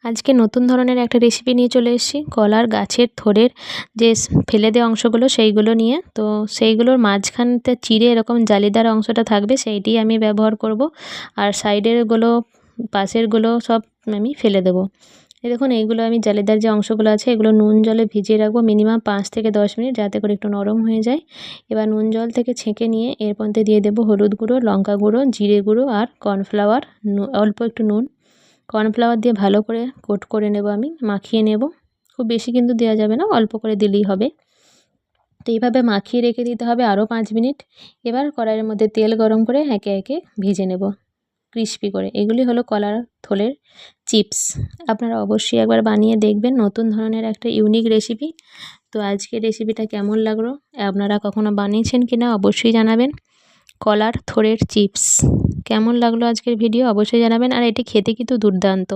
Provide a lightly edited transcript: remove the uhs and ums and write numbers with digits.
আজকে নতুন ধরনের একটা রেসিপি নিয়ে চলে এসেছি। কলার গাছের থোড়ের যে ফেলে দেওয়া অংশগুলো সেইগুলো নিয়ে, তো সেইগুলোর মাঝখানটা চিড়ে এরকম জালিদার অংশটা থাকবে সেইটিই আমি ব্যবহার করব। আর সাইডেরগুলো পাশেরগুলো সব আমি ফেলে দেবো। এই দেখুন, এইগুলো আমি জালিদার যে অংশগুলো আছে এগুলো নুন জলে ভিজিয়ে রাখবো মিনিমাম 5 থেকে 10 মিনিট, যাতে করে একটু নরম হয়ে যায়। এবার নুন জল থেকে ছেঁকে নিয়ে এর মধ্যে দিয়ে দেবো হলুদ গুঁড়ো, লঙ্কা গুঁড়ো, জিরে গুঁড়ো আর কর্নফ্লাওয়ার, অল্প একটু নুন। কর্নফ্লাওয়ার দিয়ে ভালো করে কোট করে নেব, আমি মাখিয়ে নেব। খুব বেশি কিন্তু দেওয়া যাবে না, অল্প করে দিলেই হবে। তো এইভাবে মাখিয়ে রেখে দিতে হবে আরও 5 মিনিট। এবার কড়াইয়ের মধ্যে তেল গরম করে একে একে ভেজে নেব ক্রিস্পি করে। এগুলি হলো কলার থোলের চিপস। আপনারা অবশ্যই একবার বানিয়ে দেখবেন, নতুন ধরনের একটা ইউনিক রেসিপি। তো আজকের রেসিপিটা কেমন লাগলো, আপনারা কখনো বানিয়েছেন কিনা অবশ্যই জানাবেন। কলার থোড়ের চিপস কেমন লাগলো আজকের ভিডিও অবশ্যই জানাবেন। আর এটি খেতে কিন্তু দুর্দান্ত।